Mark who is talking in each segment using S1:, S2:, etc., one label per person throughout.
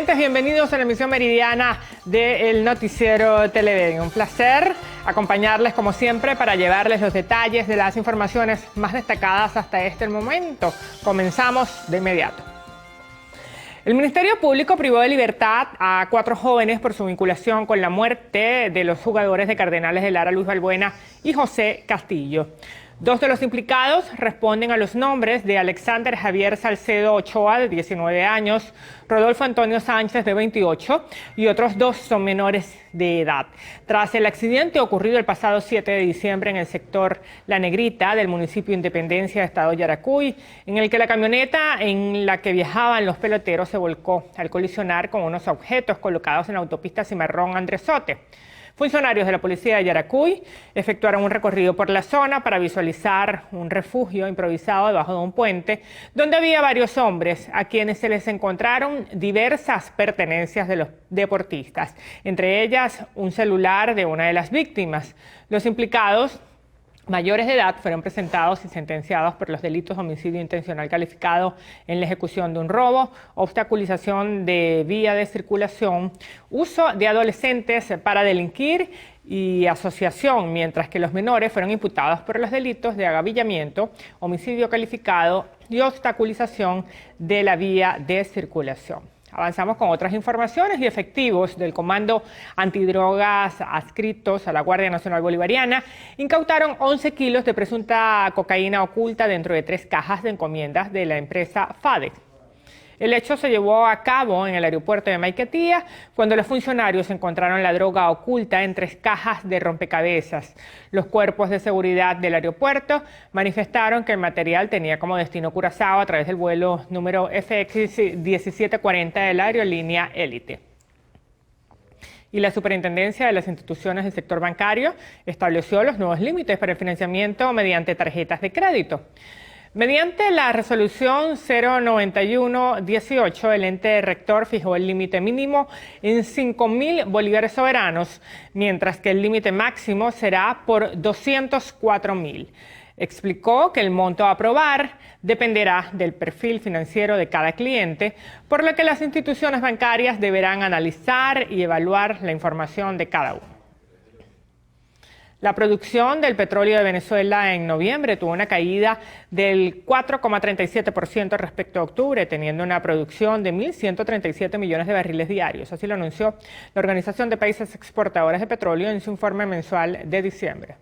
S1: televidentes, bienvenidos a la emisión meridiana del Noticiero Televen. Un placer acompañarles como siempre para llevarles los detalles de las informaciones más destacadas hasta este momento. Comenzamos de inmediato. El Ministerio Público privó de libertad a 4 jóvenes por su vinculación con la muerte de los jugadores de Cardenales de Lara, Luis Balbuena y José Castillo. 2 de los implicados responden a los nombres de Alexander Javier Salcedo Ochoa, de 19 años, Rodolfo Antonio Sánchez, de 28, y otros 2 son menores de edad. Tras el accidente ocurrido el pasado 7 de diciembre en el sector La Negrita del municipio Independencia de Estado Yaracuy, en el que la camioneta en la que viajaban los peloteros se volcó al colisionar con unos objetos colocados en la autopista Cimarrón Andresote. Funcionarios de la policía de Yaracuy efectuaron un recorrido por la zona para visualizar un refugio improvisado debajo de un puente donde había varios hombres a quienes se les encontraron diversas pertenencias de los deportistas, entre ellas un celular de una de las víctimas. Los implicados mayores de edad fueron presentados y sentenciados por los delitos de homicidio intencional calificado en la ejecución de un robo, obstaculización de vía de circulación, uso de adolescentes para delinquir y asociación, mientras que los menores fueron imputados por los delitos de agavillamiento, homicidio calificado y obstaculización de la vía de circulación. Avanzamos con otras informaciones y efectivos del Comando Antidrogas adscritos a la Guardia Nacional Bolivariana incautaron 11 kilos de presunta cocaína oculta dentro de 3 cajas de encomiendas de la empresa FADEX. El hecho se llevó a cabo en el aeropuerto de Maiquetía, cuando los funcionarios encontraron la droga oculta en 3 cajas de rompecabezas. Los cuerpos de seguridad del aeropuerto manifestaron que el material tenía como destino Curazao a través del vuelo número FX 1740 de la aerolínea Élite. Y la Superintendencia de las Instituciones del Sector Bancario estableció los nuevos límites para el financiamiento mediante tarjetas de crédito. Mediante la resolución 091-18, el ente rector fijó el límite mínimo en 5.000 bolívares soberanos, mientras que el límite máximo será por 204.000. Explicó que el monto a aprobar dependerá del perfil financiero de cada cliente, por lo que las instituciones bancarias deberán analizar y evaluar la información de cada uno. La producción del petróleo de Venezuela en noviembre tuvo una caída del 4,37% respecto a octubre, teniendo una producción de 1.137 millones de barriles diarios. Así lo anunció la Organización de Países Exportadores de Petróleo en su informe mensual de diciembre.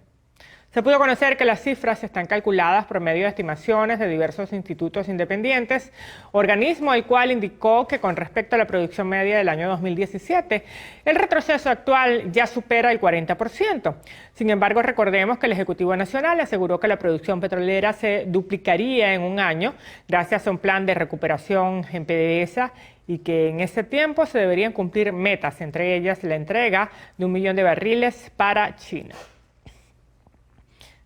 S1: Se pudo conocer que las cifras están calculadas por medio de estimaciones de diversos institutos independientes, organismo el cual indicó que con respecto a la producción media del año 2017, el retroceso actual ya supera el 40%. Sin embargo, recordemos que el Ejecutivo Nacional aseguró que la producción petrolera se duplicaría en un año gracias a un plan de recuperación en PDVSA y que en ese tiempo se deberían cumplir metas, entre ellas la entrega de 1 millón de barriles para China.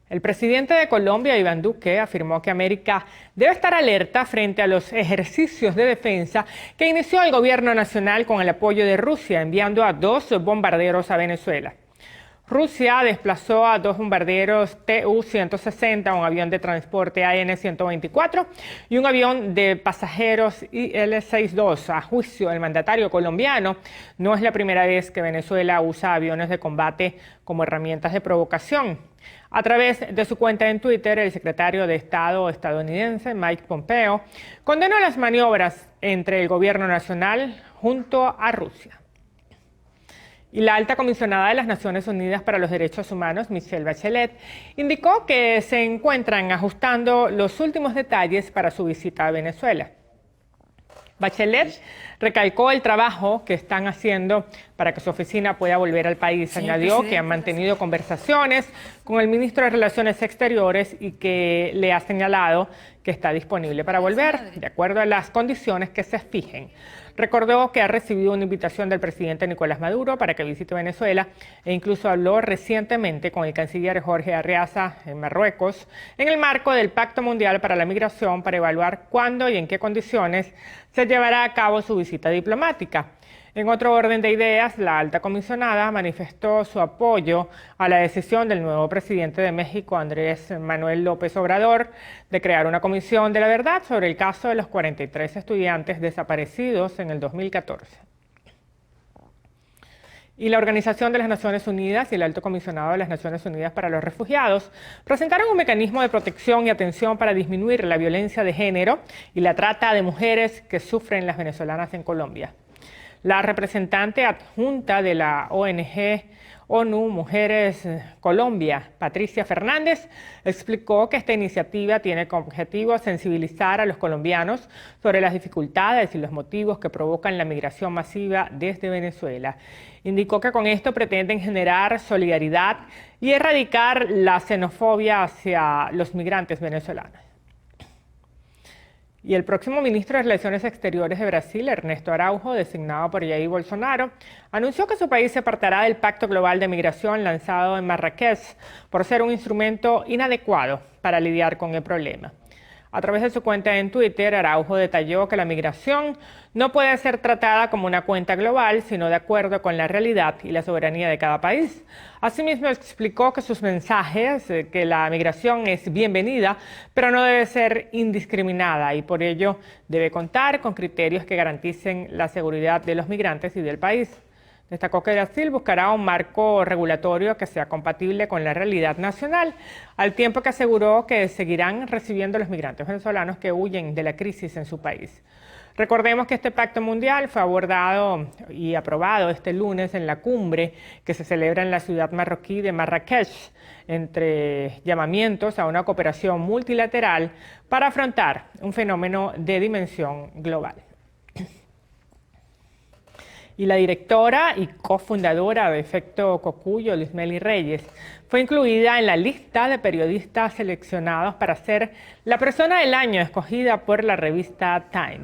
S1: El presidente de Colombia, Iván Duque, afirmó que América debe estar alerta frente a los ejercicios de defensa que inició el gobierno nacional con el apoyo de Rusia, enviando a 2 bombarderos a Venezuela. Rusia desplazó a 2 bombarderos Tu-160, un avión de transporte AN-124 y un avión de pasajeros IL-62. A juicio del mandatario colombiano, no es la primera vez que Venezuela usa aviones de combate como herramientas de provocación. A través de su cuenta en Twitter, el secretario de Estado estadounidense, Mike Pompeo, condenó las maniobras entre el gobierno nacional junto a Rusia. Y la alta comisionada de las Naciones Unidas para los Derechos Humanos, Michelle Bachelet, indicó que se encuentran ajustando los últimos detalles para su visita a Venezuela. Bachelet recalcó el trabajo que están haciendo para que su oficina pueda volver al país. Añadió que han mantenido conversaciones con el ministro de Relaciones Exteriores y que le ha señalado que está disponible para volver, de acuerdo a las condiciones que se fijen. Recordó que ha recibido una invitación del presidente Nicolás Maduro para que visite Venezuela e incluso habló recientemente con el canciller Jorge Arreaza en Marruecos en el marco del Pacto Mundial para la Migración para evaluar cuándo y en qué condiciones se llevará a cabo su visita diplomática. En otro orden de ideas, la alta comisionada manifestó su apoyo a la decisión del nuevo presidente de México, Andrés Manuel López Obrador, de crear una comisión de la verdad sobre el caso de los 43 estudiantes desaparecidos en el 2014. Y la Organización de las Naciones Unidas y el Alto Comisionado de las Naciones Unidas para los Refugiados presentaron un mecanismo de protección y atención para disminuir la violencia de género y la trata de mujeres que sufren las venezolanas en Colombia. La representante adjunta de la ONG ONU Mujeres Colombia, Patricia Fernández, explicó que esta iniciativa tiene como objetivo sensibilizar a los colombianos sobre las dificultades y los motivos que provocan la migración masiva desde Venezuela. Indicó que con esto pretenden generar solidaridad y erradicar la xenofobia hacia los migrantes venezolanos. Y el próximo ministro de Relaciones Exteriores de Brasil, Ernesto Araujo, designado por Jair Bolsonaro, anunció que su país se apartará del Pacto Global de Migración lanzado en Marrakech por ser un instrumento inadecuado para lidiar con el problema. A través de su cuenta en Twitter, Araujo detalló que la migración no puede ser tratada como una cuenta global, sino de acuerdo con la realidad y la soberanía de cada país. Asimismo, explicó que sus mensajes, que la migración es bienvenida, pero no debe ser indiscriminada y por ello debe contar con criterios que garanticen la seguridad de los migrantes y del país. Destacó que Brasil buscará un marco regulatorio que sea compatible con la realidad nacional, al tiempo que aseguró que seguirán recibiendo a los migrantes venezolanos que huyen de la crisis en su país. Recordemos que este pacto mundial fue abordado y aprobado este lunes en la cumbre que se celebra en la ciudad marroquí de Marrakech, entre llamamientos a una cooperación multilateral para afrontar un fenómeno de dimensión global. Y la directora y cofundadora de Efecto Cocuyo, Lizmely Reyes, fue incluida en la lista de periodistas seleccionados para ser la persona del año escogida por la revista Time.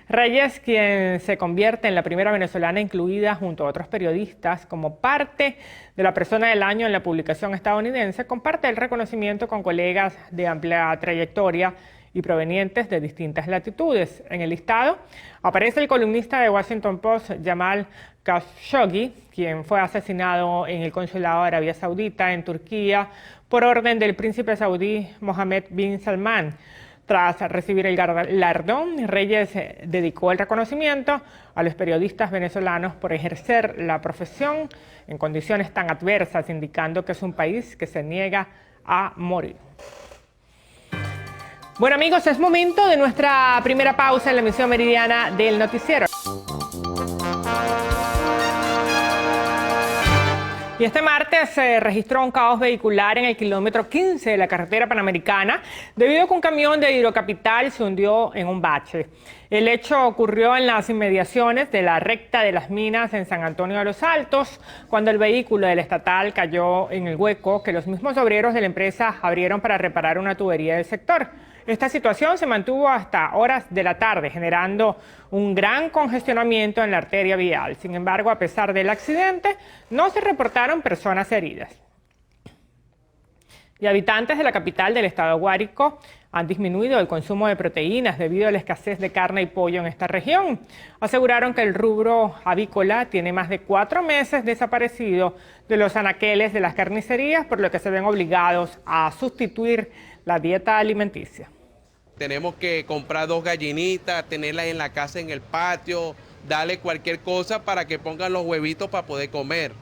S1: Reyes, quien se convierte en la primera venezolana incluida junto a otros periodistas como parte de la persona del año en la publicación estadounidense, comparte el reconocimiento con colegas de amplia trayectoria y provenientes de distintas latitudes. En el listado aparece el columnista de Washington Post, Jamal Khashoggi, quien fue asesinado en el consulado de Arabia Saudita en Turquía por orden del príncipe saudí Mohammed bin Salman. Tras recibir el galardón, Reyes dedicó el reconocimiento a los periodistas venezolanos por ejercer la profesión en condiciones tan adversas, indicando que es un país que se niega a morir. Bueno amigos, es momento de nuestra primera pausa en la emisión meridiana del noticiero. Y este martes se registró un caos vehicular en el kilómetro 15 de la carretera panamericana debido a que un camión de Hidrocapital se hundió en un bache. El hecho ocurrió en las inmediaciones de la recta de las minas en San Antonio de los Altos, cuando el vehículo del estatal cayó en el hueco que los mismos obreros de la empresa abrieron para reparar una tubería del sector. Esta situación se mantuvo hasta horas de la tarde, generando un gran congestionamiento en la arteria vial. Sin embargo, a pesar del accidente, no se reportaron personas heridas. Y habitantes de la capital del estado Guárico han disminuido el consumo de proteínas debido a la escasez de carne y pollo en esta región. Aseguraron que el rubro avícola tiene más de 4 meses desaparecido de los anaqueles de las carnicerías, por lo que se ven obligados a sustituir la dieta alimenticia.
S2: Tenemos que comprar 2 gallinitas, tenerlas en la casa, en el patio, darle cualquier cosa para que pongan los huevitos para poder comer.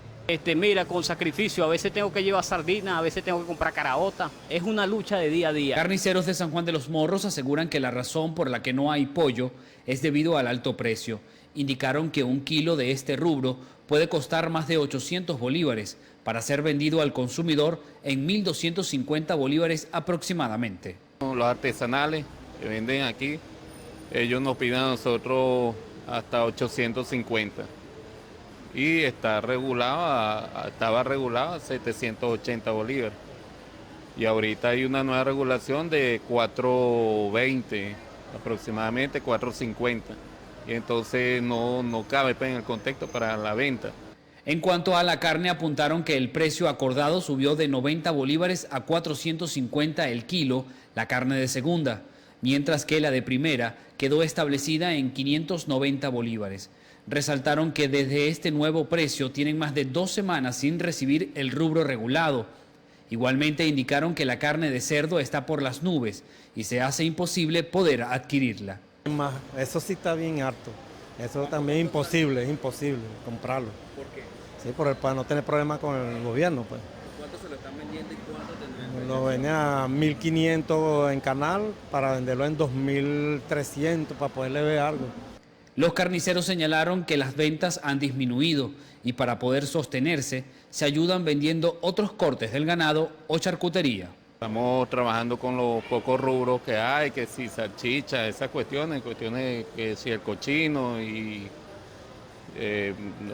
S3: Mira, con sacrificio, a veces tengo que llevar sardinas, a veces tengo que comprar caraota. Es una lucha de día a día.
S4: Carniceros de San Juan de los Morros aseguran que la razón por la que no hay pollo es debido al alto precio. Indicaron que 1 kilo de este rubro puede costar más de 800 bolívares para ser vendido al consumidor en 1.250 bolívares aproximadamente.
S5: Los artesanales que venden aquí, ellos nos piden a nosotros hasta 850 y estaba regulado a 780 bolívares y ahorita hay una nueva regulación de 420, aproximadamente 450, y entonces no cabe en el contexto para la venta.
S4: En cuanto a la carne, apuntaron que el precio acordado subió de 90 bolívares a 450 el kilo, la carne de segunda, mientras que la de primera quedó establecida en 590 bolívares. Resaltaron que desde este nuevo precio tienen más de 2 semanas sin recibir el rubro regulado. Igualmente indicaron que la carne de cerdo está por las nubes y se hace imposible poder adquirirla.
S6: Eso sí está bien harto. Eso también es imposible comprarlo.
S4: ¿Por qué?
S6: Sí, para no tener problemas con el gobierno, pues.
S4: ¿Cuánto se lo están vendiendo y cuánto tendrán?
S6: Lo venía a 1.500 en canal para venderlo en 2.300 para poderle ver algo.
S4: Los carniceros señalaron que las ventas han disminuido y para poder sostenerse se ayudan vendiendo otros cortes del ganado o charcutería.
S5: Estamos trabajando con los pocos rubros que hay, que si salchicha, esas cuestiones que si el cochino y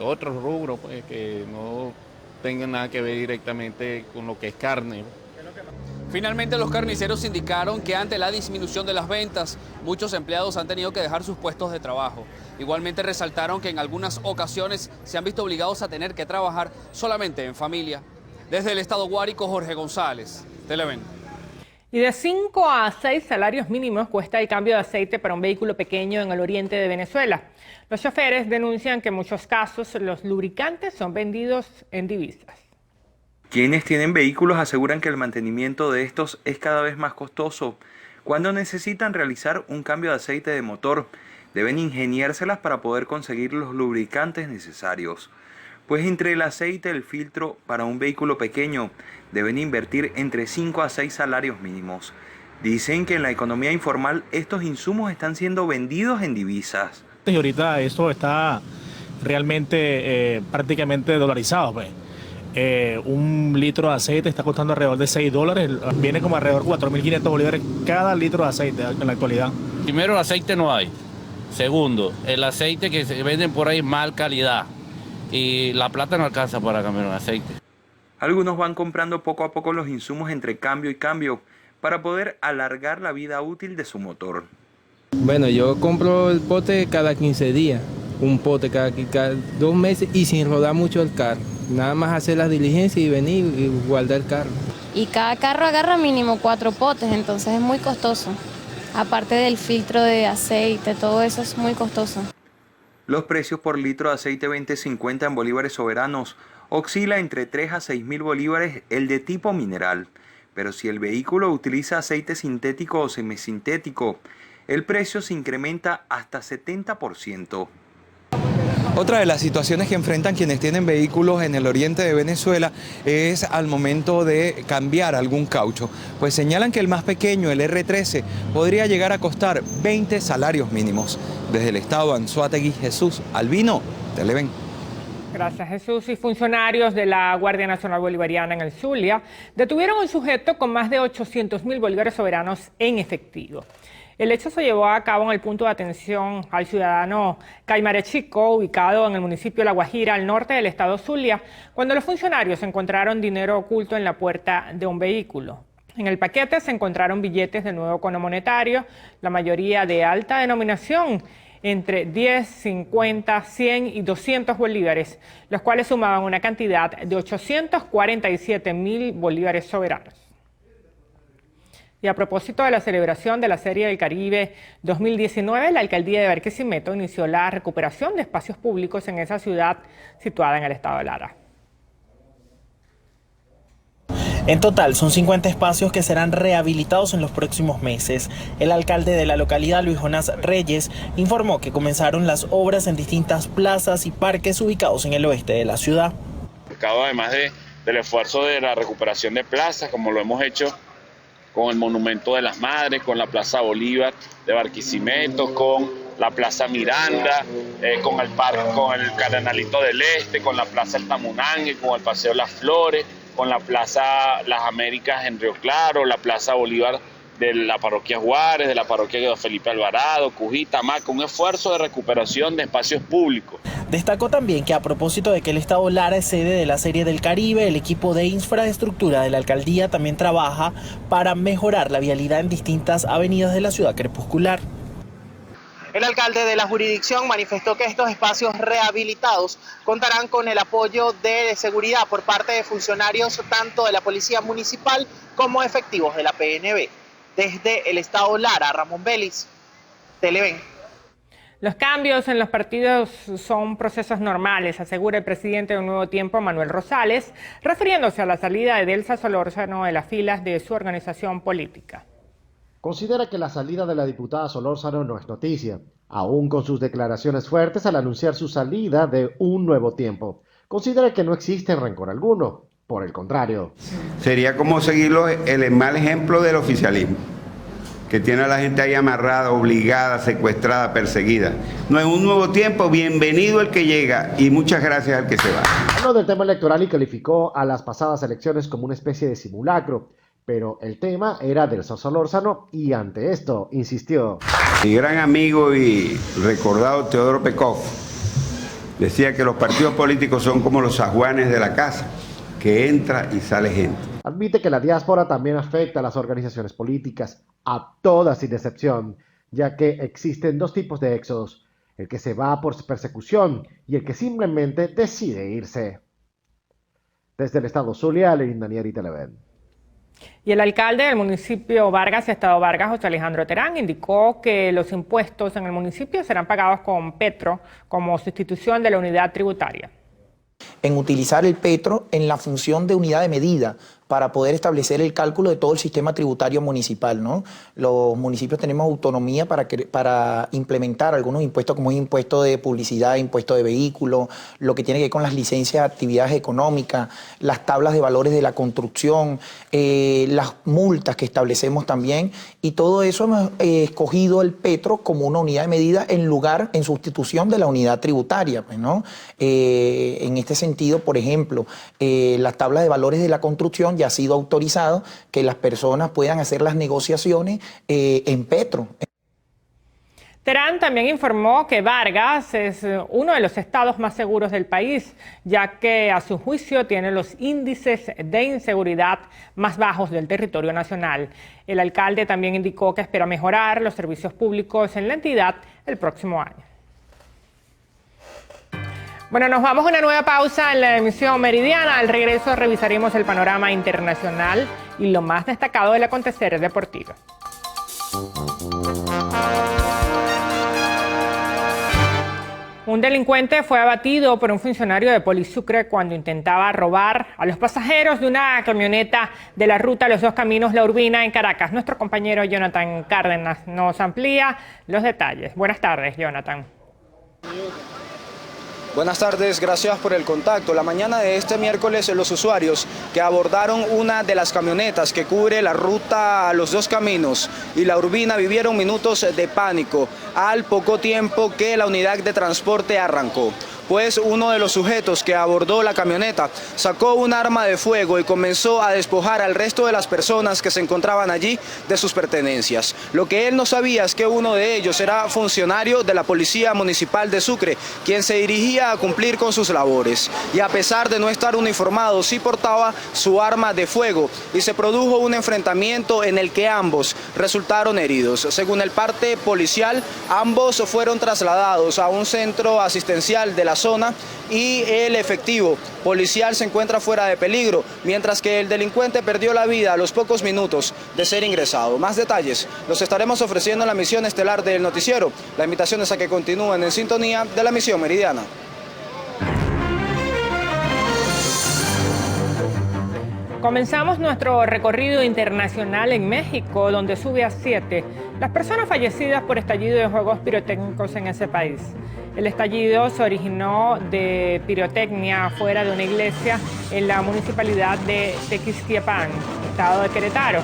S5: otros rubros pues, que no tengan nada que ver directamente con lo que es carne.
S7: Finalmente, los carniceros indicaron que ante la disminución de las ventas, muchos empleados han tenido que dejar sus puestos de trabajo. Igualmente resaltaron que en algunas ocasiones se han visto obligados a tener que trabajar solamente en familia. Desde el estado Guárico, Jorge González, Televen.
S1: Y de 5 a 6 salarios mínimos cuesta el cambio de aceite para un vehículo pequeño en el oriente de Venezuela. Los choferes denuncian que en muchos casos los lubricantes son vendidos en divisas.
S8: Quienes tienen vehículos aseguran que el mantenimiento de estos es cada vez más costoso. Cuando necesitan realizar un cambio de aceite de motor, deben ingeniárselas para poder conseguir los lubricantes necesarios. Pues entre el aceite y el filtro para un vehículo pequeño deben invertir entre 5 a 6 salarios mínimos. Dicen que en la economía informal estos insumos están siendo vendidos en divisas.
S9: Y ahorita esto está realmente prácticamente dolarizado, pues. Un litro de aceite está costando alrededor de $6, viene como alrededor de 4.500 bolívares cada litro de aceite en la actualidad.
S10: Primero, el aceite no hay. Segundo, el aceite que se venden por ahí es mal calidad y la plata no alcanza para cambiar un aceite.
S8: Algunos van comprando poco a poco los insumos entre cambio y cambio para poder alargar la vida útil de su motor.
S11: Bueno, yo compro el pote cada 15 días, un pote cada 2 meses y sin rodar mucho el carro. Nada más hacer las diligencias y venir y guardar el carro.
S12: Y cada carro agarra mínimo 4 potes, entonces es muy costoso. Aparte del filtro de aceite, todo eso es muy costoso.
S8: Los precios por litro de aceite 2050 en bolívares soberanos oscila entre 3 a 6.000 bolívares el de tipo mineral. Pero si el vehículo utiliza aceite sintético o semisintético, el precio se incrementa hasta 70%.
S13: Otra de las situaciones que enfrentan quienes tienen vehículos en el oriente de Venezuela es al momento de cambiar algún caucho. Pues señalan que el más pequeño, el R13, podría llegar a costar 20 salarios mínimos. Desde el estado Anzoátegui, Jesús Albino, Televen.
S1: Gracias, Jesús. Y funcionarios de la Guardia Nacional Bolivariana en el Zulia detuvieron a un sujeto con más de 800.000 bolívares soberanos en efectivo. El hecho se llevó a cabo en el punto de atención al ciudadano Caimare Chico, ubicado en el municipio de La Guajira, al norte del estado Zulia, cuando los funcionarios encontraron dinero oculto en la puerta de un vehículo. En el paquete se encontraron billetes de nuevo cono monetario, la mayoría de alta denominación, entre 10, 50, 100 y 200 bolívares, los cuales sumaban una cantidad de 847.000 bolívares soberanos. Y a propósito de la celebración de la Serie del Caribe 2019, la alcaldía de Barquisimeto inició la recuperación de espacios públicos en esa ciudad situada en el estado de Lara.
S14: En total, son 50 espacios que serán rehabilitados en los próximos meses. El alcalde de la localidad, Luis Jonás Reyes, informó que comenzaron las obras en distintas plazas y parques ubicados en el oeste de la ciudad.
S15: Además del esfuerzo de la recuperación de plazas, como lo hemos hecho con el Monumento de las Madres, con la Plaza Bolívar de Barquisimeto, con la Plaza Miranda, con el parque, con el Cardenalito del Este, con la Plaza El Tamunangue, con el Paseo Las Flores, con la Plaza Las Américas en Río Claro, la Plaza Bolívar de la Parroquia Juárez, de la Parroquia de Felipe Alvarado, Cujita, Maca, un esfuerzo de recuperación de espacios públicos.
S14: Destacó también que a propósito de que el estado Lara es sede de la Serie del Caribe, el equipo de infraestructura de la alcaldía también trabaja para mejorar la vialidad en distintas avenidas de la ciudad crepuscular. El alcalde de la jurisdicción manifestó que estos espacios rehabilitados contarán con el apoyo de seguridad por parte de funcionarios tanto de la Policía Municipal como efectivos de la PNB. Desde el estado Lara, Ramón Vélez, Televen.
S1: Los cambios en los partidos son procesos normales, asegura el presidente de Un Nuevo Tiempo, Manuel Rosales, refiriéndose a la salida de Delsa Solórzano de las filas de su organización política.
S16: Considera que la salida de la diputada Solórzano no es noticia, aún con sus declaraciones fuertes al anunciar su salida de Un Nuevo Tiempo. Considera que no existe rencor alguno, por el contrario.
S17: Sería como seguirlo el mal ejemplo del oficialismo, que tiene a la gente ahí amarrada, obligada, secuestrada, perseguida. No es Un Nuevo Tiempo, bienvenido el que llega y muchas gracias al que se va.
S16: Habló del tema electoral y calificó a las pasadas elecciones como una especie de simulacro, pero el tema era Delsa Solórzano y ante esto insistió.
S17: Mi gran amigo y recordado Teodoro Pekov decía que los partidos políticos son como los ajuanes de la casa, que entra y sale gente.
S16: Admite que la diáspora también afecta a las organizaciones políticas, a todas sin excepción, ya que existen dos tipos de éxodos, el que se va por persecución y el que simplemente decide irse. Desde el estado Zulia, Lenín Danieri, Televen.
S1: Y el alcalde del municipio Vargas, Estado Vargas, José Alejandro Terán, indicó que los impuestos en el municipio serán pagados con Petro como sustitución de la unidad tributaria.
S18: En utilizar el Petro en la función de unidad de medida para poder establecer el cálculo de todo el sistema tributario municipal, ¿no? Los municipios tenemos autonomía para implementar algunos impuestos como el impuesto de publicidad, impuesto de vehículos, lo que tiene que ver con las licencias de actividades económicas, las tablas de valores de la construcción, las multas que establecemos también, y todo eso hemos escogido el Petro como una unidad de medida en sustitución de la unidad tributaria, pues, ¿no? En este sentido, por ejemplo, las tablas de valores de la construcción ya ha sido autorizado que las personas puedan hacer las negociaciones en Petro.
S1: Terán también informó que Vargas es uno de los estados más seguros del país, ya que a su juicio tiene los índices de inseguridad más bajos del territorio nacional. El alcalde también indicó que espera mejorar los servicios públicos en la entidad el próximo año. Bueno, nos vamos a una nueva pausa en la emisión meridiana. Al regreso revisaremos el panorama internacional y lo más destacado del acontecer deportivo. Un delincuente fue abatido por un funcionario de Polisucre cuando intentaba robar a los pasajeros de una camioneta de la ruta Los Dos Caminos La Urbina en Caracas. Nuestro compañero Jonathan Cárdenas nos amplía los detalles. Buenas tardes, Jonathan.
S19: Buenas tardes, gracias por el contacto. La mañana de este miércoles, los usuarios que abordaron una de las camionetas que cubre la ruta a Los Dos Caminos y La Urbina vivieron minutos de pánico al poco tiempo que la unidad de transporte arrancó. Pues uno de los sujetos que abordó la camioneta sacó un arma de fuego y comenzó a despojar al resto de las personas que se encontraban allí de sus pertenencias. Lo que él no sabía es que uno de ellos era funcionario de la Policía Municipal de Sucre, quien se dirigía a cumplir con sus labores. Y a pesar de no estar uniformado, sí portaba su arma de fuego y se produjo un enfrentamiento en el que ambos resultaron heridos. Según el parte policial, ambos fueron trasladados a un centro asistencial de la zona y el efectivo policial se encuentra fuera de peligro, mientras que el delincuente perdió la vida a los pocos minutos de ser ingresado. Más detalles los estaremos ofreciendo en la misión estelar del noticiero. La invitación es a que continúen en sintonía de la misión meridiana.
S1: Comenzamos nuestro recorrido internacional en México, donde sube a 7 las personas fallecidas por estallido de juegos pirotécnicos en ese país. El estallido se originó de pirotecnia fuera de una iglesia en la municipalidad de Tequisquiapan, estado de Querétaro,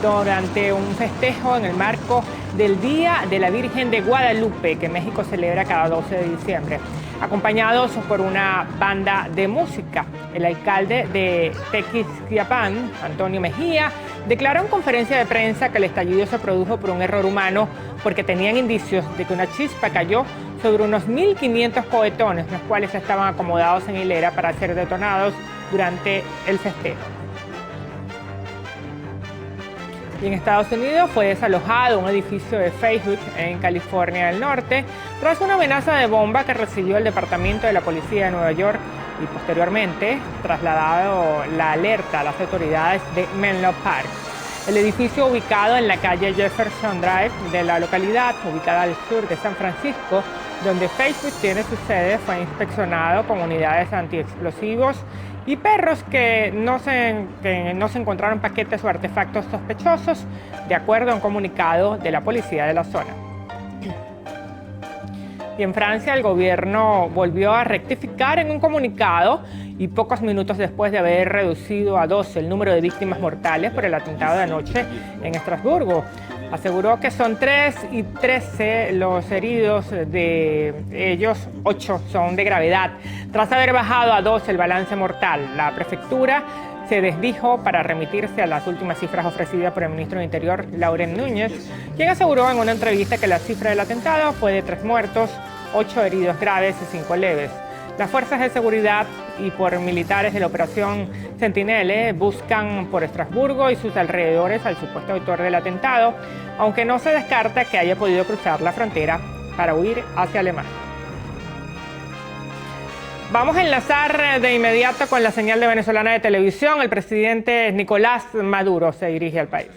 S1: durante un festejo en el marco del Día de la Virgen de Guadalupe, que México celebra cada 12 de diciembre. Acompañados por una banda de música. El alcalde de Tequisquiapan, Antonio Mejía, declaró en conferencia de prensa que el estallido se produjo por un error humano porque tenían indicios de que una chispa cayó sobre unos 1.500 cohetones, los cuales estaban acomodados en hilera para ser detonados durante el festejo. Y en Estados Unidos fue desalojado un edificio de Facebook en California del Norte tras una amenaza de bomba que recibió el Departamento de la Policía de Nueva York y posteriormente trasladado la alerta a las autoridades de Menlo Park. El edificio ubicado en la calle Jefferson Drive de la localidad, ubicada al sur de San Francisco, donde Facebook tiene su sede, fue inspeccionado con unidades antiexplosivos y perros que no se encontraron paquetes o artefactos sospechosos, de acuerdo a un comunicado de la policía de la zona. Y en Francia el gobierno volvió a rectificar en un comunicado y pocos minutos después de haber reducido a 12 el número de víctimas mortales por el atentado de anoche en Estrasburgo. Aseguró que son 3 y 13 los heridos, de ellos 8 son de gravedad. Tras haber bajado a 2 el balance mortal, la prefectura se desdijo para remitirse a las últimas cifras ofrecidas por el ministro de Interior, Laurent Núñez, quien aseguró en una entrevista que la cifra del atentado fue de 3 muertos, 8 heridos graves y 5 leves. Las fuerzas de seguridad y por militares de la operación Sentinelle buscan por Estrasburgo y sus alrededores al supuesto autor del atentado, aunque no se descarta que haya podido cruzar la frontera para huir hacia Alemania. Vamos a enlazar de inmediato con la señal de venezolana de televisión. El presidente Nicolás Maduro se dirige al país.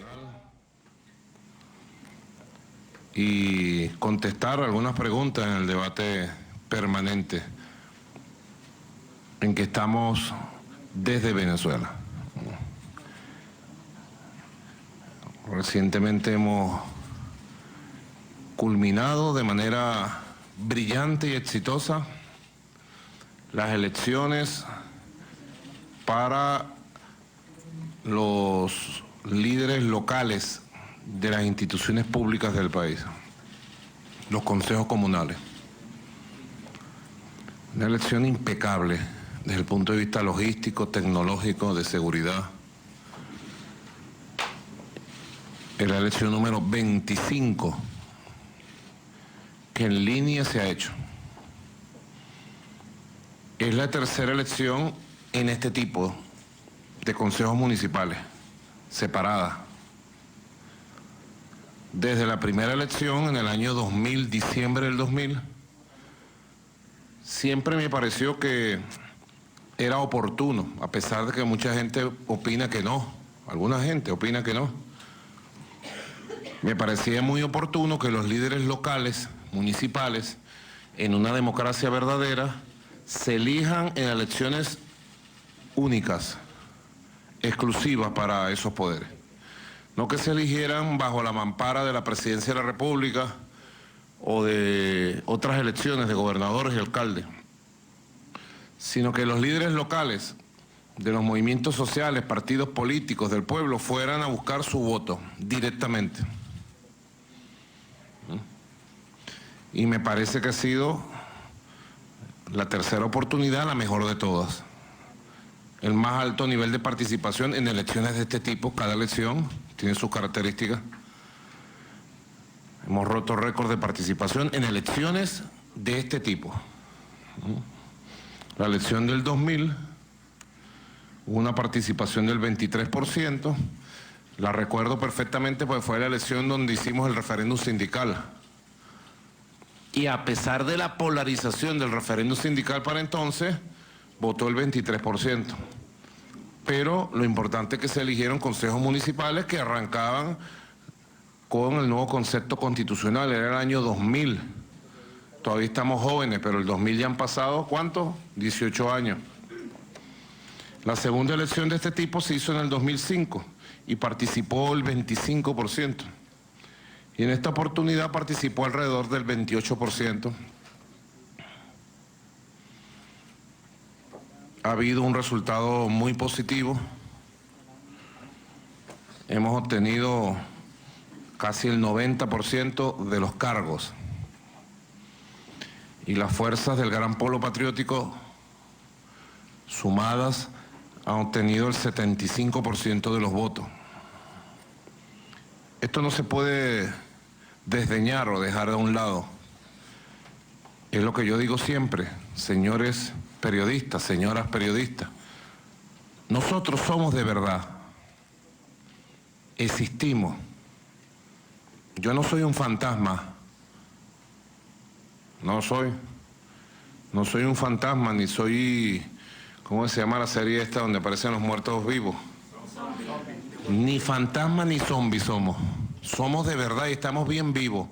S20: Y contestar algunas preguntas en el debate permanente en que estamos desde Venezuela. Recientemente hemos culminado de manera brillante y exitosa las elecciones para los líderes locales de las instituciones públicas del país, los consejos comunales. Una elección impecable desde el punto de vista logístico, tecnológico, de seguridad. Es la elección número 25 que en línea se ha hecho. Es la tercera elección en este tipo de consejos municipales, separadas. Desde la primera elección en el año 2000, diciembre del 2000, siempre me pareció que era oportuno, a pesar de que mucha gente opina que no, alguna gente opina que no. Me parecía muy oportuno que los líderes locales, municipales, en una democracia verdadera, se elijan en elecciones únicas, exclusivas para esos poderes. No que se eligieran bajo la mampara de la presidencia de la República o de otras elecciones de gobernadores y alcaldes, sino que los líderes locales de los movimientos sociales, partidos políticos del pueblo, fueran a buscar su voto directamente. Y me parece que ha sido la tercera oportunidad, la mejor de todas. El más alto nivel de participación en elecciones de este tipo. Cada elección tiene sus características. Hemos roto récords de participación en elecciones de este tipo. La elección del 2000 hubo una participación del 23%. La recuerdo perfectamente porque fue la elección donde hicimos el referéndum sindical. Y a pesar de la polarización del referéndum sindical para entonces, votó el 23%. Pero lo importante es que se eligieron consejos municipales que arrancaban con el nuevo concepto constitucional. Era el año 2000. Todavía estamos jóvenes, pero el 2000 ya han pasado, ¿cuánto? 18 años. La segunda elección de este tipo se hizo en el 2005 y participó el 25%. Y en esta oportunidad participó alrededor del 28%. Ha habido un resultado muy positivo. Hemos obtenido casi el 90% de los cargos. Y las fuerzas del Gran Polo Patriótico, sumadas, han obtenido el 75% de los votos. Esto no se puede desdeñar o dejar a un lado. Es lo que yo digo siempre, señores periodistas, señoras periodistas. Nosotros somos de verdad. Existimos. Yo no soy un fantasma. No soy un fantasma, ni soy, ¿cómo se llama la serie esta donde aparecen los muertos vivos? Ni fantasmas ni zombies somos. Somos de verdad y estamos bien vivos.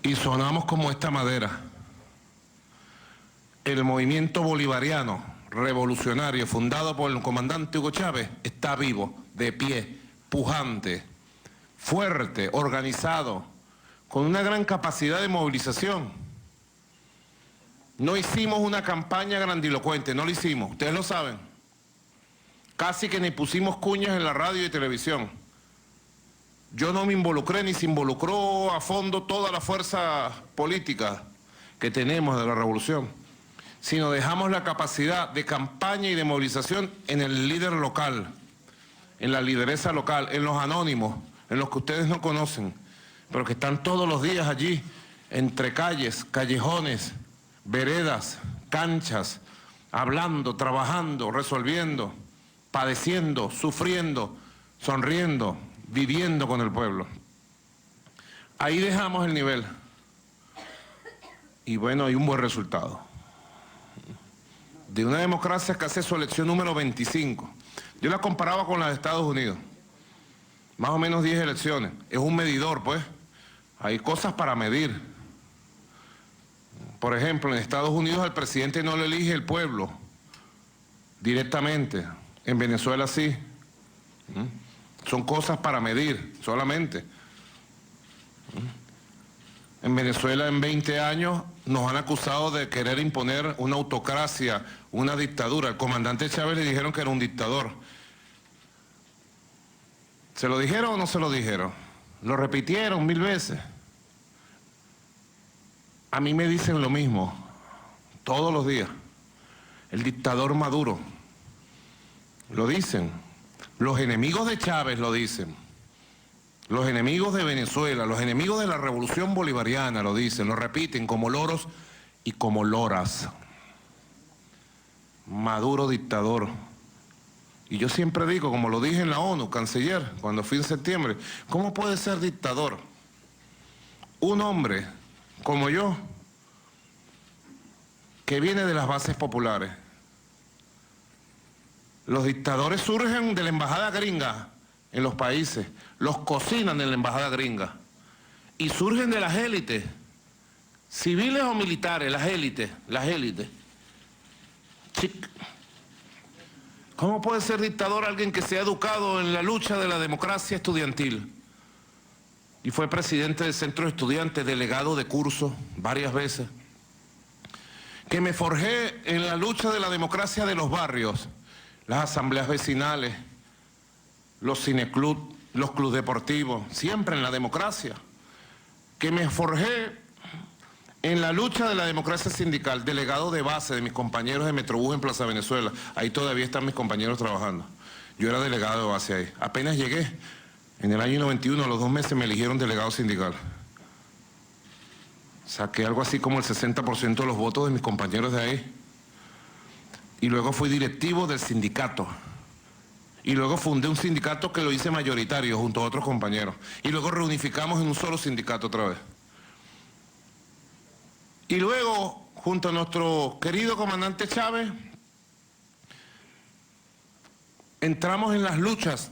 S20: Y sonamos como esta madera. El movimiento bolivariano revolucionario fundado por el comandante Hugo Chávez está vivo, de pie, pujante, fuerte, organizado, con una gran capacidad de movilización. No hicimos una campaña grandilocuente, no lo hicimos, ustedes lo saben. Casi que ni pusimos cuñas en la radio y televisión. Yo no me involucré ni se involucró a fondo toda la fuerza política que tenemos de la revolución, sino dejamos la capacidad de campaña y de movilización en el líder local, en la lideresa local, en los anónimos, en los que ustedes no conocen, pero que están todos los días allí, entre calles, callejones, veredas, canchas, hablando, trabajando, resolviendo, padeciendo, sufriendo, sonriendo, viviendo con el pueblo. Ahí dejamos el nivel. Y bueno, hay un buen resultado. De una democracia que hace su elección número 25. Yo la comparaba con la de Estados Unidos. Más o menos 10 elecciones. Es un medidor, pues. Hay cosas para medir. Por ejemplo, en Estados Unidos al presidente no lo elige el pueblo directamente. En Venezuela sí. Son cosas para medir solamente. En Venezuela en 20 años nos han acusado de querer imponer una autocracia, una dictadura. Al comandante Chávez le dijeron que era un dictador. ¿Se lo dijeron o no se lo dijeron? Lo repitieron 1000 veces. A mí me dicen lo mismo, todos los días. El dictador Maduro. Lo dicen. Los enemigos de Chávez lo dicen. Los enemigos de Venezuela, los enemigos de la revolución bolivariana lo dicen, lo repiten como loros y como loras. Maduro dictador. Y yo siempre digo, como lo dije en la ONU, canciller, cuando fui en septiembre, ¿cómo puede ser dictador un hombre como yo, que viene de las bases populares? Los dictadores surgen de la embajada gringa en los países, los cocinan en la embajada gringa y surgen de las élites, civiles o militares, las élites. ¿Cómo puede ser dictador alguien que se ha educado en la lucha de la democracia estudiantil? Y fue presidente del centro de estudiantes, delegado de curso varias veces. Que me forjé en la lucha de la democracia de los barrios, las asambleas vecinales, los cineclub, los clubes deportivos, siempre en la democracia. Que me forjé en la lucha de la democracia sindical, delegado de base de mis compañeros de Metrobús en Plaza Venezuela. Ahí todavía están mis compañeros trabajando. Yo era delegado de base ahí. Apenas llegué, en el año 91, a los 2 meses me eligieron delegado sindical. Saqué algo así como el 60% de los votos de mis compañeros de ahí. Y luego fui directivo del sindicato. Y luego fundé un sindicato que lo hice mayoritario junto a otros compañeros. Y luego reunificamos en un solo sindicato otra vez. Y luego, junto a nuestro querido comandante Chávez, entramos en las luchas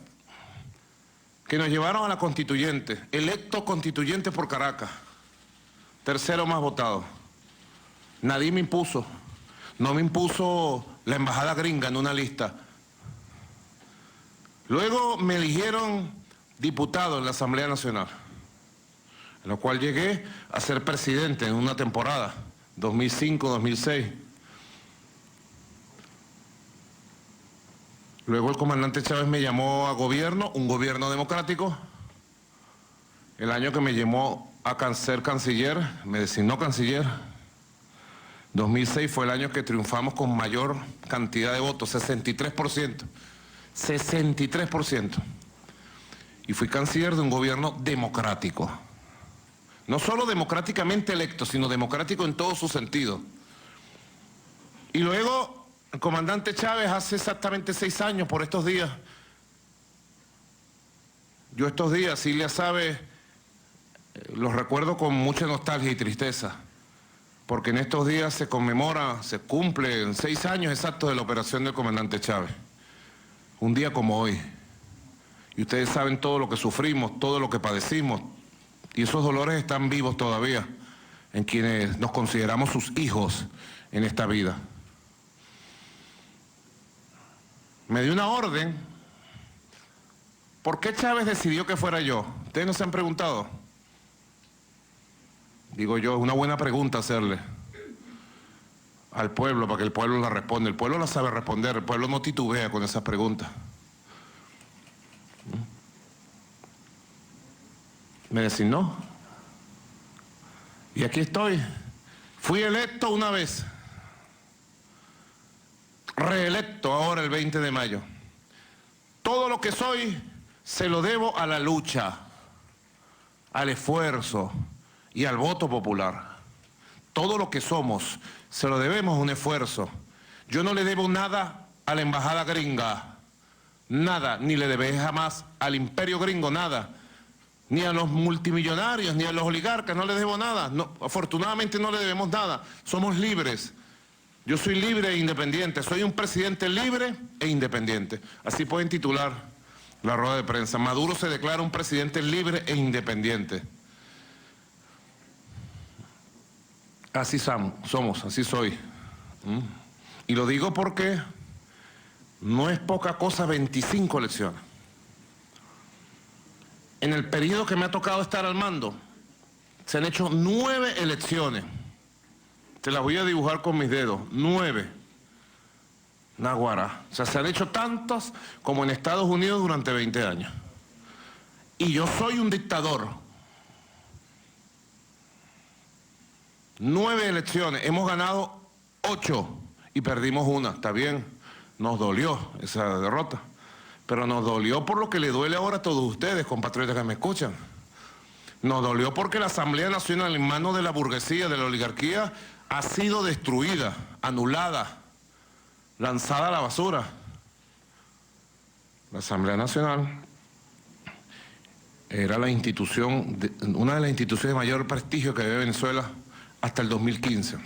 S20: que nos llevaron a la constituyente, electo constituyente por Caracas, tercero más votado. Nadie me impuso, no me impuso la embajada gringa en una lista. Luego me eligieron diputado en la Asamblea Nacional, en lo cual llegué a ser presidente en una temporada, 2005-2006. Luego el comandante Chávez me llamó a gobierno, un gobierno democrático. El año que me llamó a ser canciller, me designó canciller. 2006 fue el año que triunfamos con mayor cantidad de votos, 63%. 63%. Y fui canciller de un gobierno democrático. No solo democráticamente electo, sino democrático en todo su sentido. Y luego, el comandante Chávez hace exactamente 6 años, por estos días. Yo estos días, Cilia sabe, los recuerdo con mucha nostalgia y tristeza. Porque en estos días se conmemora, se cumplen 6 años exactos de la operación del comandante Chávez. un día como hoy. Y ustedes saben todo lo que sufrimos, todo lo que padecimos. Y esos dolores están vivos todavía en quienes nos consideramos sus hijos en esta vida. Me dio una orden. ¿Por qué Chávez decidió que fuera yo? ¿Ustedes no se han preguntado? Digo yo, es una buena pregunta hacerle al pueblo, para que el pueblo la responda. El pueblo la sabe responder, el pueblo no titubea con esas preguntas. Me designó. Y aquí estoy. Fui electo una vez. Reelecto ahora el 20 de mayo. Todo lo que soy se lo debo a la lucha, al esfuerzo y al voto popular. Todo lo que somos se lo debemos a un esfuerzo. Yo no le debo nada a la embajada gringa, nada, ni le debé jamás al imperio gringo, nada. Ni a los multimillonarios, ni a los oligarcas, no le debo nada. No, afortunadamente no le debemos nada. Somos libres. Yo soy libre e independiente. Soy un presidente libre e independiente. Así pueden titular la rueda de prensa. Maduro se declara un presidente libre e independiente. Así somos, así soy. Y lo digo porque no es poca cosa 25 elecciones. En el periodo que me ha tocado estar al mando, se han hecho 9 elecciones. Te las voy a dibujar con mis dedos. 9. Naguará. O sea, se han hecho tantas como en Estados Unidos durante 20 años. Y yo soy un dictador. 9 elecciones. Hemos ganado 8 y perdimos una. Está bien. Nos dolió esa derrota. Pero nos dolió por lo que le duele ahora a todos ustedes, compatriotas que me escuchan. Nos dolió porque la Asamblea Nacional en manos de la burguesía, de la oligarquía, ha sido destruida, anulada, lanzada a la basura. La Asamblea Nacional era la institución, una de las instituciones de mayor prestigio que había Venezuela hasta el 2015.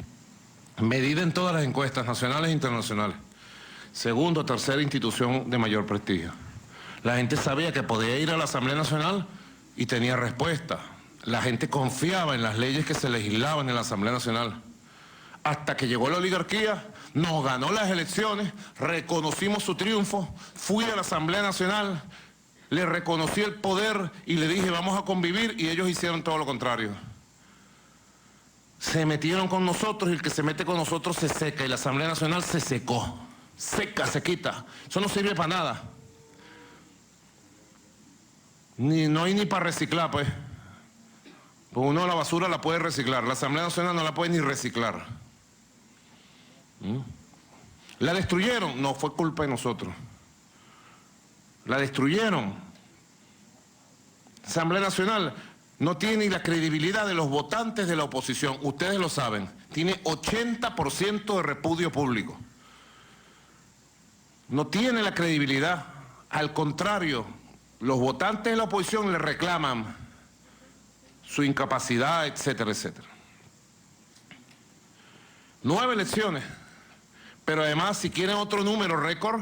S20: Medida en todas las encuestas nacionales e internacionales. Segunda o tercera institución de mayor prestigio. La gente sabía que podía ir a la Asamblea Nacional y tenía respuesta. La gente confiaba en las leyes que se legislaban en la Asamblea Nacional. Hasta que llegó la oligarquía, nos ganó las elecciones, reconocimos su triunfo, fui a la Asamblea Nacional, le reconocí el poder y le dije vamos a convivir y ellos hicieron todo lo contrario. Se metieron con nosotros y el que se mete con nosotros se seca y la Asamblea Nacional se secó. Seca, se quita. Eso no sirve para nada. No hay ni para reciclar, pues. Pues uno la basura la puede reciclar. La Asamblea Nacional no la puede ni reciclar. ¿La destruyeron? No fue culpa de nosotros. La destruyeron. Asamblea Nacional no tiene ni la credibilidad de los votantes de la oposición. Ustedes lo saben. Tiene 80% de repudio público. No tiene la credibilidad. Al contrario, los votantes de la oposición le reclaman su incapacidad, etcétera, etcétera. 9 elecciones. Pero además, si quieren otro número récord,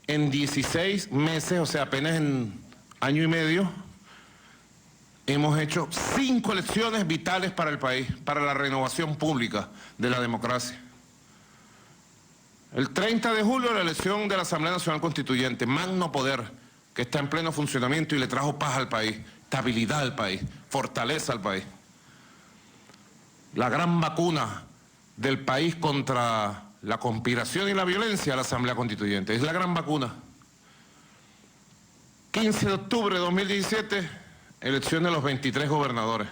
S20: en 16 meses, o sea, apenas en año y medio, hemos hecho 5 elecciones vitales para el país, para la renovación pública de la democracia. El 30 de julio la elección de la Asamblea Nacional Constituyente, magno poder que está en pleno funcionamiento y le trajo paz al país, estabilidad al país, fortaleza al país. La gran vacuna del país contra la conspiración y la violencia, la Asamblea Constituyente, es la gran vacuna. 15 de octubre de 2017, elección de los 23 gobernadores.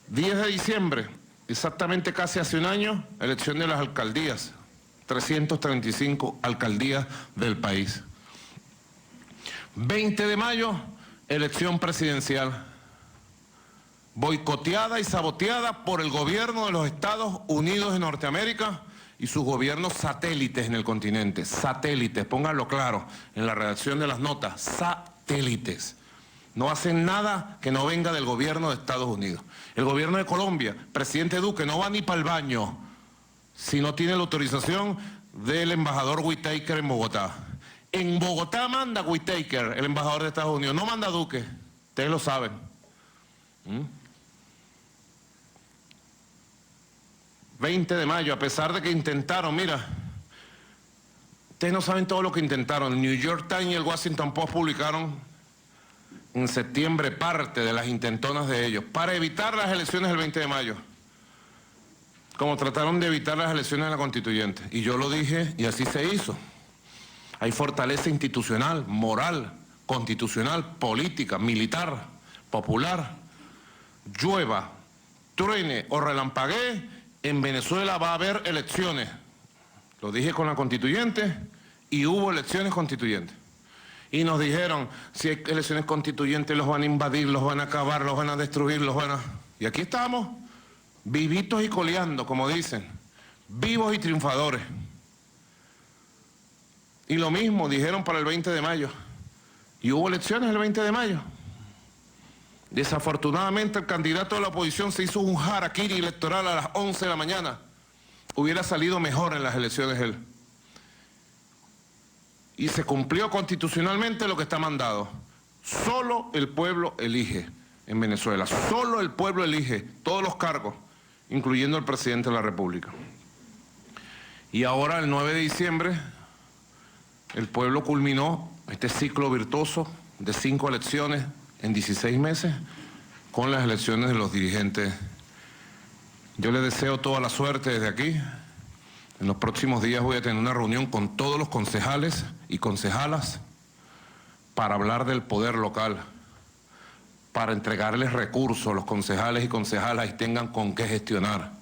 S20: 10 de diciembre, exactamente casi hace un año, elección de las alcaldías, 335 alcaldías del país. 20 de mayo, elección presidencial, boicoteada y saboteada por el gobierno de los Estados Unidos de Norteamérica y sus gobiernos satélites en el continente. Satélites, pónganlo claro en la redacción de las notas, satélites. No hacen nada que no venga del gobierno de Estados Unidos. El gobierno de Colombia, presidente Duque, no va ni para el baño si no tiene la autorización del embajador Whitaker en Bogotá. En Bogotá manda Whitaker, el embajador de Estados Unidos, no manda Duque, ustedes lo saben. 20 de mayo, a pesar de que intentaron, mira, ustedes no saben todo lo que intentaron. El New York Times y el Washington Post publicaron en septiembre parte de las intentonas de ellos para evitar las elecciones del 20 de mayo, como trataron de evitar las elecciones de la Constituyente. Y yo lo dije y así se hizo. Hay fortaleza institucional, moral, constitucional, política, militar, popular. Llueva, truene o relampaguee, en Venezuela va a haber elecciones. Lo dije con la Constituyente y hubo elecciones constituyentes. Y nos dijeron, si hay elecciones constituyentes los van a invadir, los van a acabar, los van a destruir, los van a... Y aquí estamos, vivitos y coleando, como dicen, vivos y triunfadores. Y lo mismo dijeron para el 20 de mayo. Y hubo elecciones el 20 de mayo. Desafortunadamente el candidato de la oposición se hizo un harakiri electoral a las 11 de la mañana. Hubiera salido mejor en las elecciones él. Y se cumplió constitucionalmente lo que está mandado. Solo el pueblo elige en Venezuela. Solo el pueblo elige todos los cargos, incluyendo el presidente de la República. Y ahora, el 9 de diciembre, el pueblo culminó este ciclo virtuoso de 5 elecciones en 16 meses con las elecciones de los dirigentes. Yo les deseo toda la suerte desde aquí. En los próximos días voy a tener una reunión con todos los concejales y concejalas para hablar del poder local, para entregarles recursos a los concejales y concejalas y tengan con qué gestionar,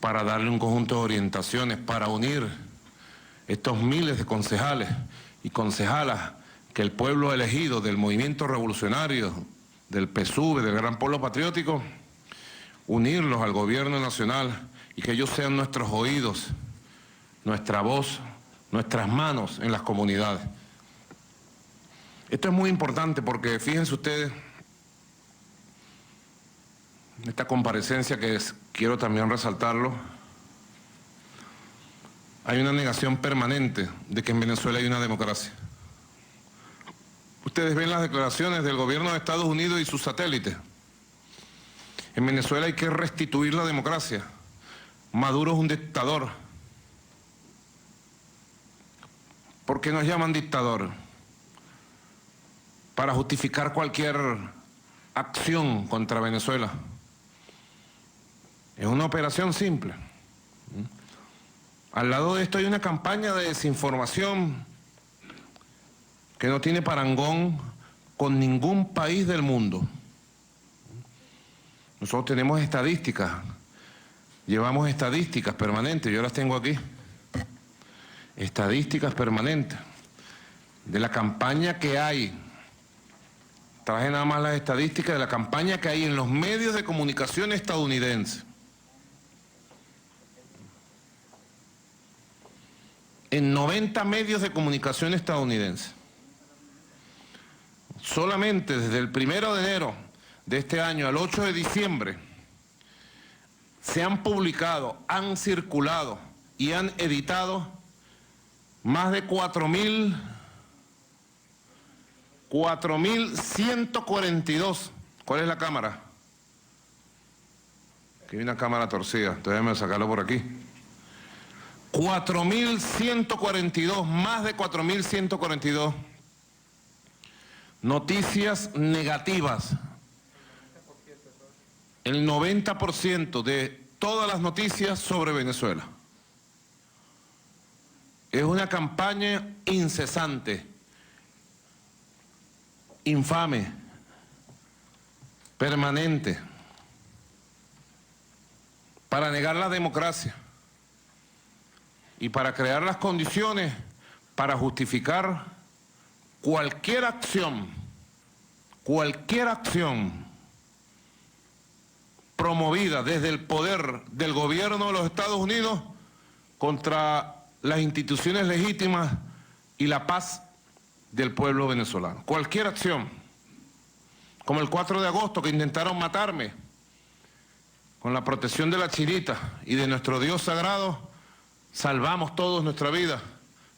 S20: para darle un conjunto de orientaciones, para unir estos miles de concejales y concejalas que el pueblo ha elegido del movimiento revolucionario, del PSUV, del Gran Pueblo Patriótico, unirlos al gobierno nacional y que ellos sean nuestros oídos, nuestra voz, nuestras manos en las comunidades. Esto es muy importante porque fíjense ustedes, esta comparecencia quiero también resaltarlo, hay una negación permanente de que en Venezuela hay una democracia. Ustedes ven las declaraciones del gobierno de Estados Unidos y sus satélites. En Venezuela hay que restituir la democracia. Maduro es un dictador. ¿Por qué nos llaman dictador? Para justificar cualquier acción contra Venezuela. Es una operación simple. Al lado de esto hay una campaña de desinformación que no tiene parangón con ningún país del mundo. Nosotros tenemos estadísticas, llevamos estadísticas permanentes, yo las tengo aquí. Estadísticas permanentes de la campaña que hay. Traje nada más las estadísticas de la campaña que hay en los medios de comunicación estadounidenses. En 90 medios de comunicación estadounidenses. Solamente desde el 1 de enero de este año al 8 de diciembre se han publicado, han circulado y han editado más de 4.142. ¿Cuál es la cámara? Aquí hay una cámara torcida, entonces déjame sacarlo por aquí. 4.142, más de 4.142 noticias negativas. El 90% de todas las noticias sobre Venezuela. Es una campaña incesante, infame, permanente, para negar la democracia y para crear las condiciones para justificar cualquier acción promovida desde el poder del gobierno de los Estados Unidos contra las instituciones legítimas y la paz del pueblo venezolano. Cualquier acción, como el 4 de agosto que intentaron matarme, con la protección de la Chirita y de nuestro Dios sagrado, salvamos todos nuestra vida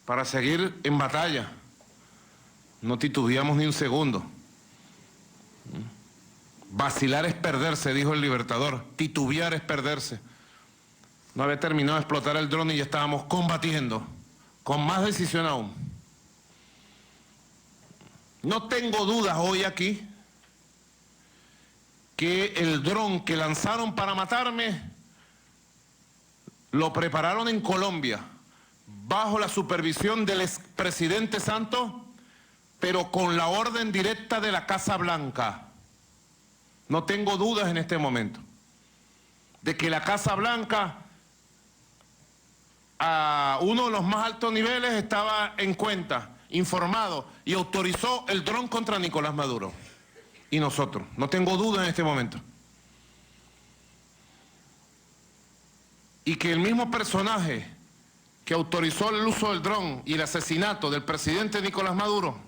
S20: para seguir en batalla. No titubeamos ni un segundo. Vacilar es perderse, dijo el Libertador. Titubear es perderse. No había terminado de explotar el dron y ya estábamos combatiendo, con más decisión aún. No tengo dudas hoy aquí que el dron que lanzaron para matarme lo prepararon en Colombia, bajo la supervisión del expresidente Santos, pero con la orden directa de la Casa Blanca. No tengo dudas en este momento de que la Casa Blanca, a uno de los más altos niveles, estaba en cuenta, informado y autorizó el dron contra Nicolás Maduro. Y nosotros, no tengo dudas en este momento. Y que el mismo personaje que autorizó el uso del dron y el asesinato del presidente Nicolás Maduro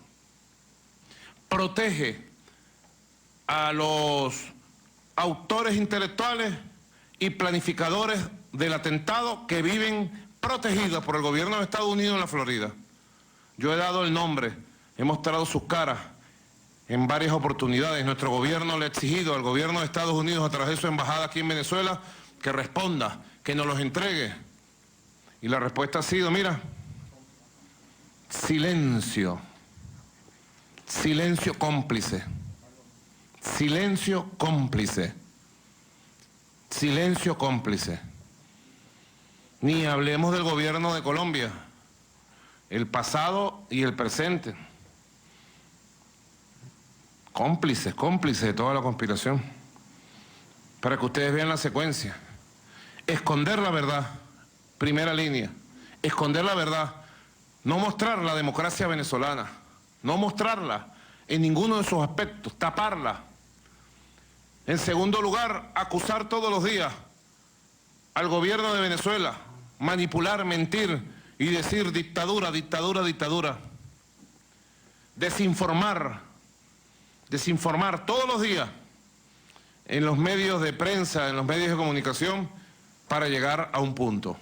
S20: protege a los autores intelectuales y planificadores del atentado que viven protegidos por el gobierno de Estados Unidos en la Florida. Yo he dado el nombre, he mostrado sus caras en varias oportunidades. Nuestro gobierno le ha exigido al gobierno de Estados Unidos, a través de su embajada aquí en Venezuela, que responda, que nos los entregue. Y la respuesta ha sido, mira, silencio, silencio cómplice, silencio cómplice, silencio cómplice. Ni hablemos del gobierno de Colombia, el pasado y el presente. Cómplices, cómplices de toda la conspiración. Para que ustedes vean la secuencia. Esconder la verdad, primera línea. Esconder la verdad, no mostrar la democracia venezolana, no mostrarla en ninguno de sus aspectos, taparla. En segundo lugar, acusar todos los días al gobierno de Venezuela, manipular, mentir y decir dictadura, dictadura, dictadura. Desinformar, desinformar todos los días en los medios de prensa, en los medios de comunicación, para llegar a un punto.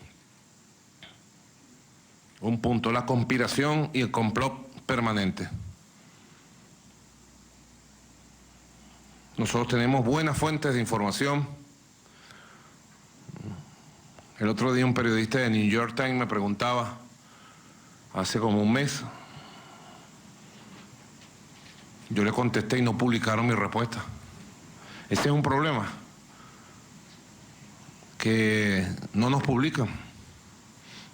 S20: Un punto, la conspiración y el complot permanente. Nosotros tenemos buenas fuentes de información. El otro día un periodista de New York Times me preguntaba, hace como un mes, yo le contesté y no publicaron mi respuesta. Ese es un problema, que no nos publican.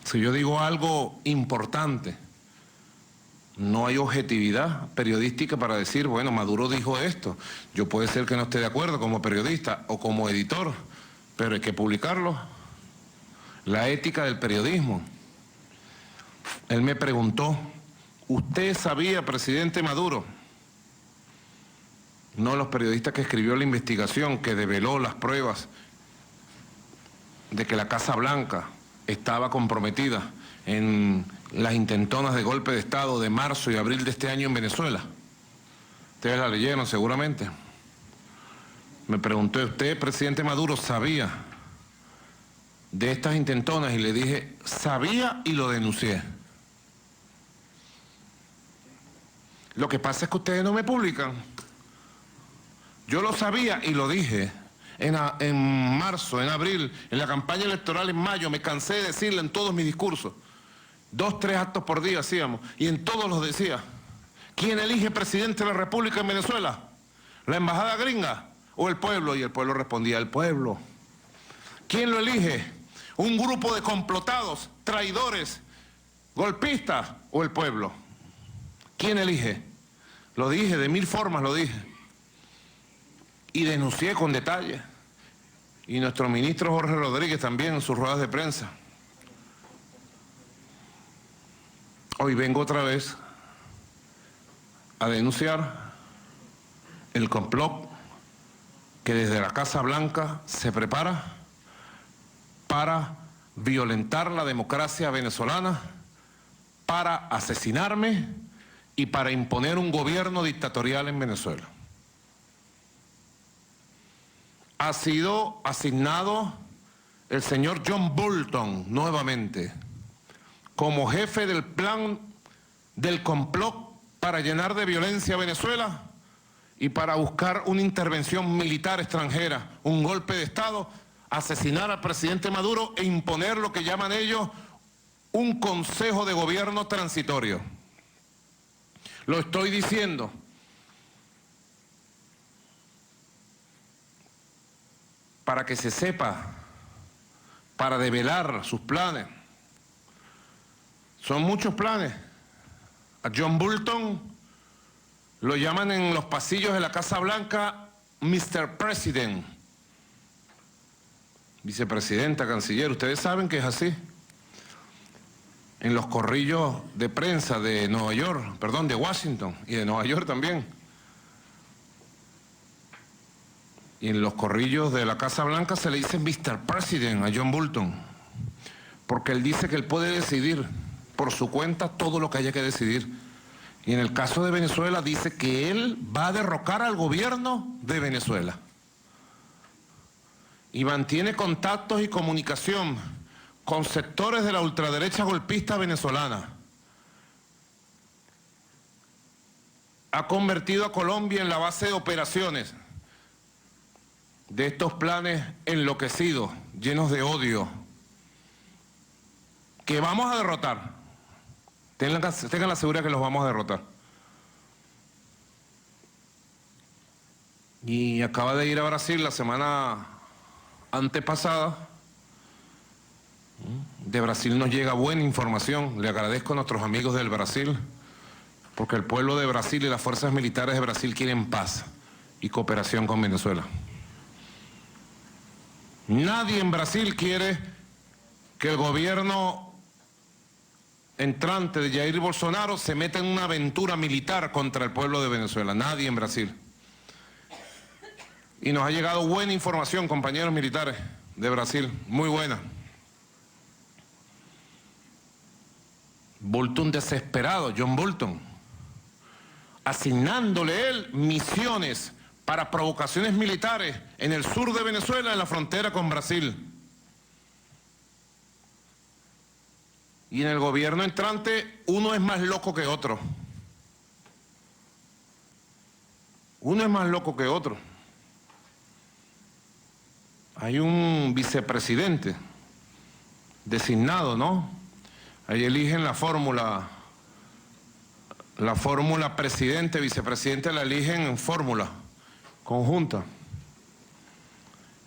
S20: Si yo digo algo importante, no hay objetividad periodística para decir, bueno, Maduro dijo esto. Yo puede ser que no esté de acuerdo como periodista o como editor, pero hay que publicarlo. La ética del periodismo. Él me preguntó, ¿usted sabía, presidente Maduro? No, los periodistas que escribió la investigación que develó las pruebas de que la Casa Blanca estaba comprometida en las intentonas de golpe de Estado de marzo y abril de este año en Venezuela. Ustedes la leyeron seguramente. Me preguntó, ¿usted, presidente Maduro, sabía de estas intentonas? Y le dije, sabía y lo denuncié. Lo que pasa es que ustedes no me publican. Yo lo sabía y lo dije en marzo, en abril, en la campaña electoral en mayo. Me cansé de decirle en todos mis discursos. 2, 3 actos por día hacíamos y en todos los decía. ¿Quién elige presidente de la República en Venezuela? ¿La embajada gringa o el pueblo? Y el pueblo respondía, el pueblo. ¿Quién lo elige? ¿Un grupo de complotados, traidores, golpistas o el pueblo? ¿Quién elige? Lo dije, de 1000 formas lo dije. Y denuncié con detalle. Y nuestro ministro Jorge Rodríguez también en sus ruedas de prensa. Hoy vengo otra vez a denunciar el complot que desde la Casa Blanca se prepara para violentar la democracia venezolana, para asesinarme y para imponer un gobierno dictatorial en Venezuela. Ha sido asignado el señor John Bolton nuevamente como jefe del plan del complot para llenar de violencia a Venezuela y para buscar una intervención militar extranjera, un golpe de Estado, asesinar al presidente Maduro e imponer lo que llaman ellos un consejo de gobierno transitorio. Lo estoy diciendo para que se sepa, para develar sus planes. Son muchos planes. A John Bolton lo llaman en los pasillos de la Casa Blanca Mr. President. Vicepresidenta, canciller, ustedes saben que es así. En los corrillos de prensa de Nueva York, perdón, de Washington y de Nueva York también. Y en los corrillos de la Casa Blanca se le dice Mr. President a John Bolton, porque él dice que él puede decidir por su cuenta todo lo que haya que decidir. Y en el caso de Venezuela dice que él va a derrocar al gobierno de Venezuela. Y mantiene contactos y comunicación con sectores de la ultraderecha golpista venezolana. Ha convertido a Colombia en la base de operaciones de estos planes enloquecidos, llenos de odio, que vamos a derrotar. Tengan la seguridad que los vamos a derrotar. Y acaba de ir a Brasil la semana antepasada. De Brasil nos llega buena información. Le agradezco a nuestros amigos del Brasil, porque el pueblo de Brasil y las fuerzas militares de Brasil quieren paz y cooperación con Venezuela. Nadie en Brasil quiere que el gobierno entrante de Jair Bolsonaro se meta en una aventura militar contra el pueblo de Venezuela. Nadie en Brasil. Y nos ha llegado buena información, compañeros militares de Brasil, muy buena. Bolton desesperado, John Bolton, asignándole él misiones para provocaciones militares en el sur de Venezuela, en la frontera con Brasil. Y en el gobierno entrante, uno es más loco que otro. Uno es más loco que otro. Hay un vicepresidente designado, ¿no? Ahí eligen la fórmula presidente, vicepresidente la eligen en fórmula conjunta.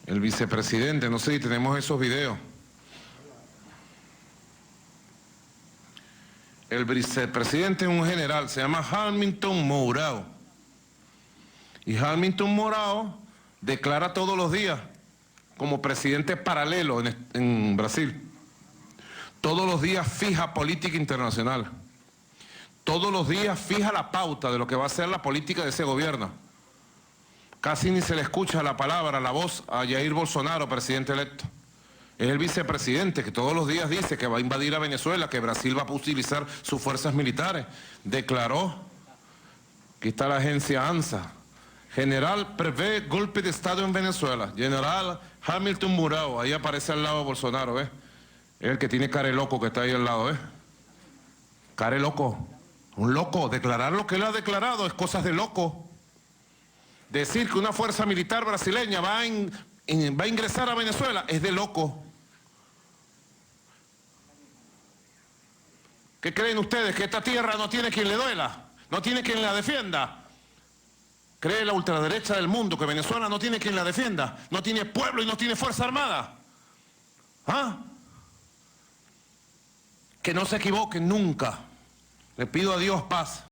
S20: El vicepresidente, no sé si tenemos esos videos. El vicepresidente es un general, se llama Hamilton Mourão. Y Hamilton Mourão declara todos los días como presidente paralelo en Brasil. Todos los días fija política internacional. Todos los días fija la pauta de lo que va a ser la política de ese gobierno. Casi ni se le escucha la palabra, la voz a Jair Bolsonaro, presidente electo. Es el vicepresidente que todos los días dice que va a invadir a Venezuela, que Brasil va a utilizar sus fuerzas militares. Declaró, aquí está la agencia ANSA, general prevé golpe de Estado en Venezuela. General Hamilton Mourão, ahí aparece al lado de Bolsonaro, ¿ves? Es el que tiene cara de loco que está ahí al lado, ¿ves? Cara de loco. Un loco. Declarar lo que él ha declarado es cosas de loco. Decir que una fuerza militar brasileña va a ingresar a Venezuela es de loco. ¿Qué creen ustedes? ¿Que esta tierra no tiene quien le duela? ¿No tiene quien la defienda? ¿Cree la ultraderecha del mundo que Venezuela no tiene quien la defienda? ¿No tiene pueblo y no tiene fuerza armada? ¿Ah? Que no se equivoquen nunca. Le pido a Dios paz.